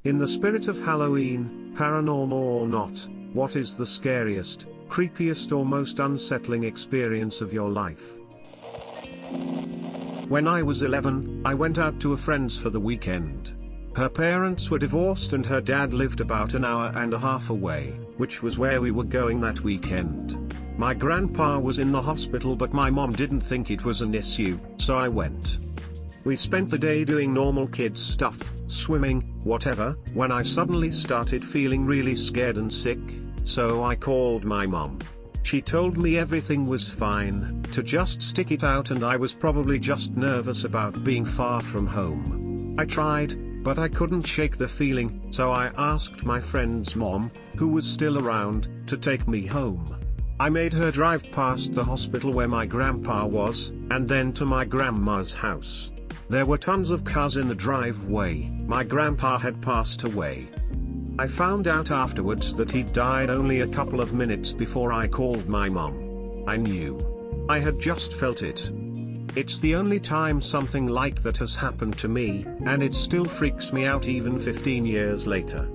In the spirit of Halloween, paranormal or not, what is the scariest, creepiest or most unsettling experience of your life? When I was 11, I went out to a friend's for the weekend. Her parents were divorced and her dad lived about an hour and a half away, which was where we were going that weekend. My grandpa was in the hospital but my mom didn't think it was an issue, so I went. We spent the day doing normal kids stuff, swimming, whatever, when I suddenly started feeling really scared and sick, so I called my mom. She told me everything was fine, to just stick it out and I was probably just nervous about being far from home. I tried, but I couldn't shake the feeling, so I asked my friend's mom, who was still around, to take me home. I made her drive past the hospital where my grandpa was, and then to my grandma's house. There were tons of cars in the driveway. My grandpa had passed away. I found out afterwards that he'd died only a couple of minutes before I called my mom. I knew. I had just felt it. It's the only time something like that has happened to me, and it still freaks me out even 15 years later.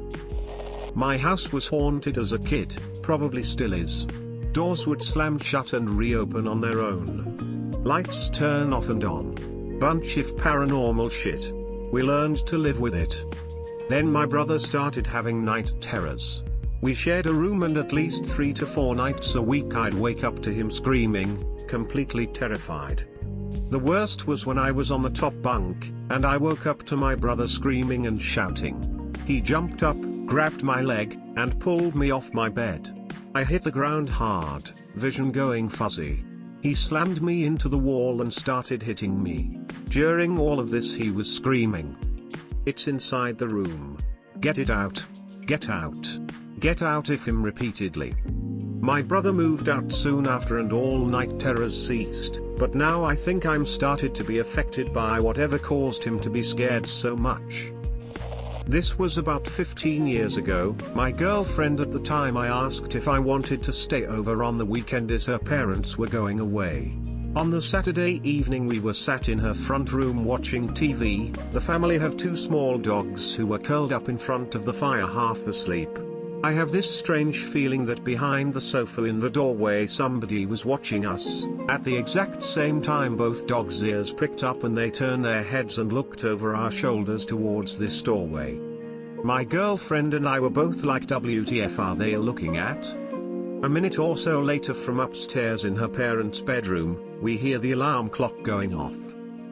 My house was haunted as a kid, probably still is. Doors would slam shut and reopen on their own. Lights turn off and on. Bunch of paranormal shit. We learned to live with it. Then my brother started having night terrors. We shared a room and at least 3 to 4 nights a week I'd wake up to him screaming, completely terrified. The worst was when I was on the top bunk, and I woke up to my brother screaming and shouting. He jumped up, grabbed my leg, and pulled me off my bed. I hit the ground hard, vision going fuzzy. He slammed me into the wall and started hitting me. During all of this he was screaming. "It's inside the room. Get it out. Get out. Get out" if him repeatedly. My brother moved out soon after and all night terrors ceased, but now I think I'm started to be affected by whatever caused him to be scared so much. This was about 15 years ago. My girlfriend at the time I asked if I wanted to stay over on the weekend as her parents were going away. On the Saturday evening we were sat in her front room watching TV. The family have 2 small dogs who were curled up in front of the fire half asleep. I have this strange feeling that behind the sofa in the doorway somebody was watching us. At the exact same time both dogs' ears pricked up and they turned their heads and looked over our shoulders towards this doorway. My girlfriend and I were both like, WTF are they looking at? A minute or so later from upstairs in her parents' bedroom, we hear the alarm clock going off.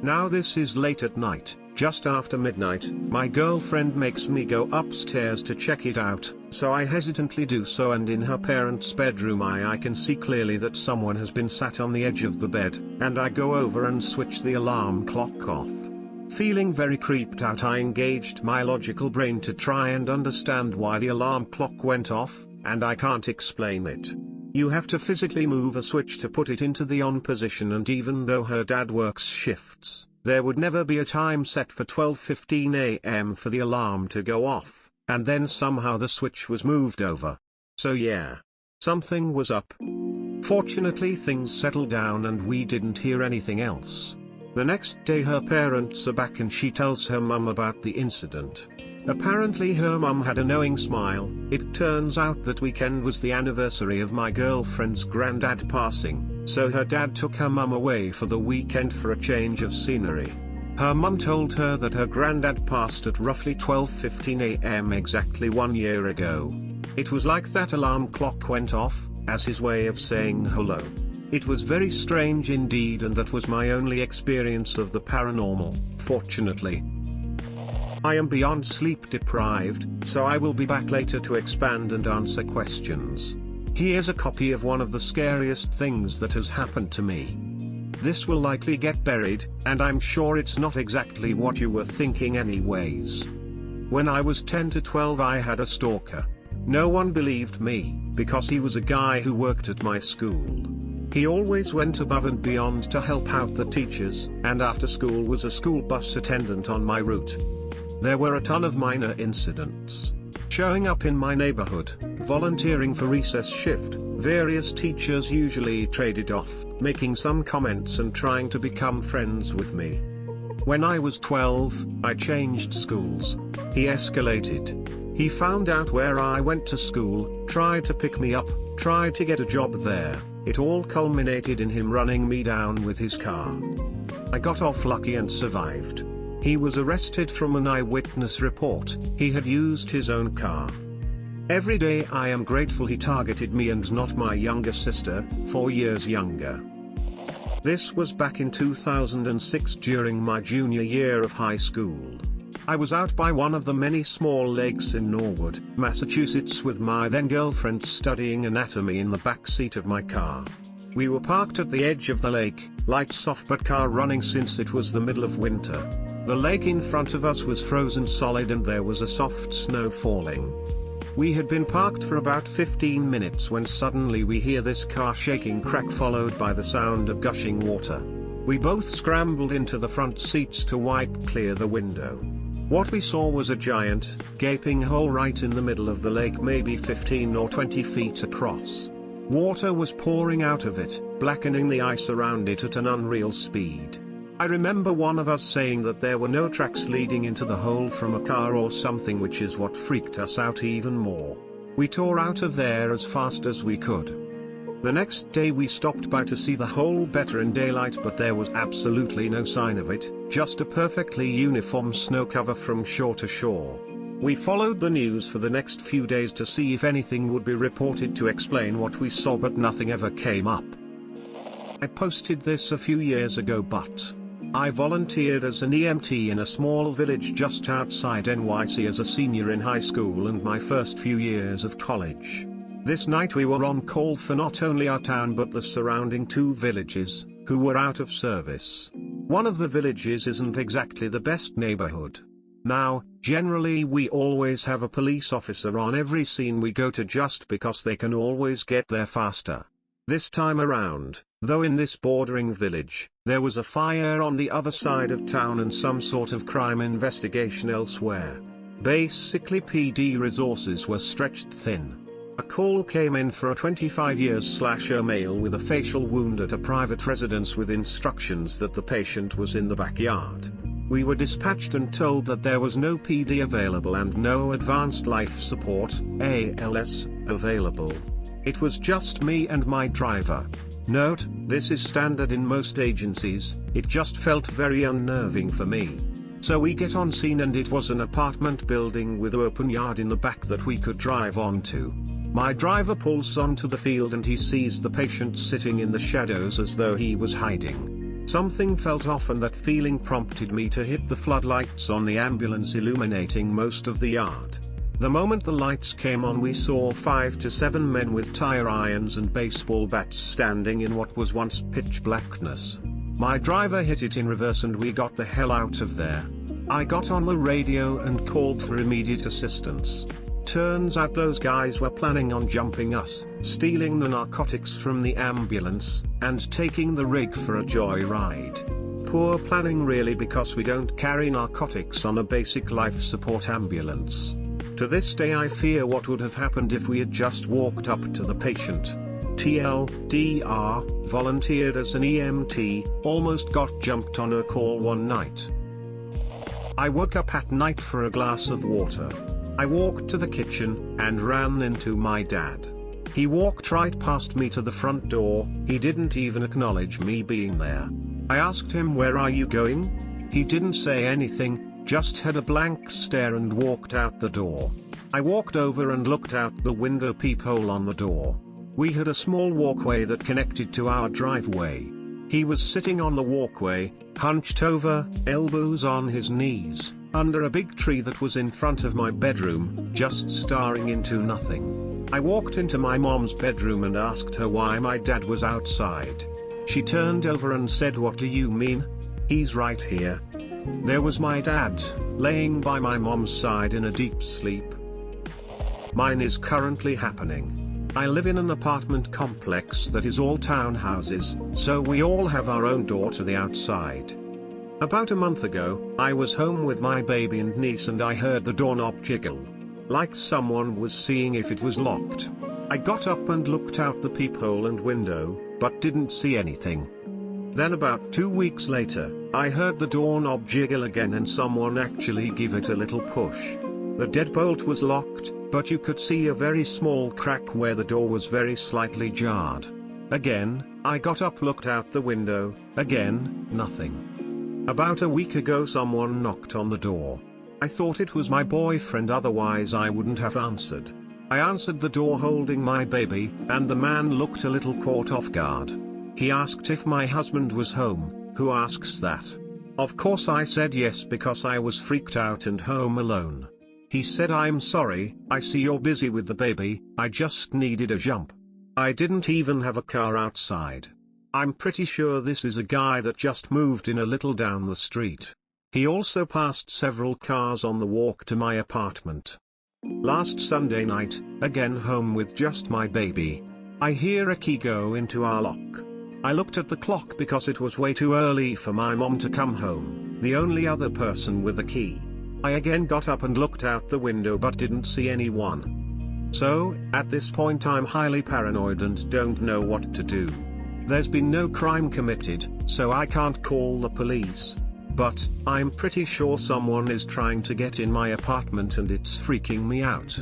Now this is late at night, just after midnight. My girlfriend makes me go upstairs to check it out, so I hesitantly do so, and in her parents' bedroom I can see clearly that someone has been sat on the edge of the bed, and I go over and switch the alarm clock off. Feeling very creeped out I engaged my logical brain to try and understand why the alarm clock went off, and I can't explain it. You have to physically move a switch to put it into the on position, and even though her dad works shifts, there would never be a time set for 12:15 a.m. for the alarm to go off, and then somehow the switch was moved over. So yeah, something was up. Fortunately things settled down and we didn't hear anything else. The next day her parents are back and she tells her mum about the incident. Apparently her mum had a knowing smile. It turns out that weekend was the anniversary of my girlfriend's granddad passing, so her dad took her mum away for the weekend for a change of scenery. Her mum told her that her granddad passed at roughly 12:15 a.m. exactly 1 year ago. It was like that alarm clock went off, as his way of saying hello. It was very strange indeed, and that was my only experience of the paranormal, fortunately. I am beyond sleep deprived, so I will be back later to expand and answer questions. Here's a copy of one of the scariest things that has happened to me. This will likely get buried, and I'm sure it's not exactly what you were thinking anyways. When I was 10 to 12 I had a stalker. No one believed me, because he was a guy who worked at my school. He always went above and beyond to help out the teachers, and after school was a school bus attendant on my route. There were a ton of minor incidents. Showing up in my neighborhood, volunteering for recess shift, various teachers usually traded off, making some comments and trying to become friends with me. When I was 12, I changed schools. He escalated. He found out where I went to school, tried to pick me up, tried to get a job there. It all culminated in him running me down with his car. I got off lucky and survived. He was arrested from an eyewitness report. He had used his own car. Every day I am grateful he targeted me and not my younger sister, 4 years younger. This was back in 2006 during my junior year of high school. I was out by one of the many small lakes in Norwood, Massachusetts with my then girlfriend studying anatomy in the back seat of my car. We were parked at the edge of the lake, lights off but car running since it was the middle of winter. The lake in front of us was frozen solid and there was a soft snow falling. We had been parked for about 15 minutes when suddenly we hear this car shaking crack followed by the sound of gushing water. We both scrambled into the front seats to wipe clear the window. What we saw was a giant, gaping hole right in the middle of the lake, maybe 15 or 20 feet across. Water was pouring out of it, blackening the ice around it at an unreal speed. I remember one of us saying that there were no tracks leading into the hole from a car or something, which is what freaked us out even more. We tore out of there as fast as we could. The next day we stopped by to see the hole better in daylight, but there was absolutely no sign of it, just a perfectly uniform snow cover from shore to shore. We followed the news for the next few days to see if anything would be reported to explain what we saw, but nothing ever came up. I posted this a few years ago, but I volunteered as an EMT in a small village just outside NYC as a senior in high school and my first few years of college. This night we were on call for not only our town but the surrounding 2 villages, who were out of service. One of the villages isn't exactly the best neighborhood. Now, generally we always have a police officer on every scene we go to just because they can always get there faster. This time around, though, in this bordering village, there was a fire on the other side of town and some sort of crime investigation elsewhere. Basically PD resources were stretched thin. A call came in for a 25-year-old male with a facial wound at a private residence with instructions that the patient was in the backyard. We were dispatched and told that there was no PD available and no advanced life support, ALS, available. It was just me and my driver. Note, this is standard in most agencies. It just felt very unnerving for me. So we get on scene and it was an apartment building with open yard in the back that we could drive onto. My driver pulls onto the field and he sees the patient sitting in the shadows as though he was hiding. Something felt off and that feeling prompted me to hit the floodlights on the ambulance, illuminating most of the yard. The moment the lights came on, we saw 5 to 7 men with tire irons and baseball bats standing in what was once pitch blackness. My driver hit it in reverse and we got the hell out of there. I got on the radio and called for immediate assistance. Turns out those guys were planning on jumping us, stealing the narcotics from the ambulance, and taking the rig for a joyride. Poor planning really, because we don't carry narcotics on a basic life support ambulance. To this day I fear what would have happened if we had just walked up to the patient. TLDR, volunteered as an EMT, almost got jumped on a call one night. I woke up at night for a glass of water. I walked to the kitchen, and ran into my dad. He walked right past me to the front door. He didn't even acknowledge me being there. I asked him, "Where are you going?" He didn't say anything, just had a blank stare and walked out the door. I walked over and looked out the window peephole on the door. We had a small walkway that connected to our driveway. He was sitting on the walkway, hunched over, elbows on his knees, under a big tree that was in front of my bedroom, just staring into nothing. I walked into my mom's bedroom and asked her why my dad was outside. She turned over and said, "What do you mean? He's right here." There was my dad, laying by my mom's side in a deep sleep. Mine is currently happening. I live in an apartment complex that is all townhouses, so we all have our own door to the outside. About a month ago, I was home with my baby and niece and I heard the doorknob jiggle. Like someone was seeing if it was locked. I got up and looked out the peephole and window, but didn't see anything. Then about 2 weeks later, I heard the doorknob jiggle again and someone actually give it a little push. The deadbolt was locked, but you could see a very small crack where the door was very slightly jarred. Again, I got up, looked out the window, again, nothing. About a week ago someone knocked on the door. I thought it was my boyfriend, otherwise I wouldn't have answered. I answered the door holding my baby, and the man looked a little caught off guard. He asked if my husband was home. Who asks that? Of course I said yes because I was freaked out and home alone. He said, "I'm sorry, I see you're busy with the baby, I just needed a jump." I didn't even have a car outside. I'm pretty sure this is a guy that just moved in a little down the street. He also passed several cars on the walk to my apartment. Last Sunday night, again home with just my baby. I hear a key go into our lock. I looked at the clock because it was way too early for my mom to come home, the only other person with the key. I again got up and looked out the window but didn't see anyone. So, at this point I'm highly paranoid and don't know what to do. There's been no crime committed, so I can't call the police. But, I'm pretty sure someone is trying to get in my apartment and it's freaking me out.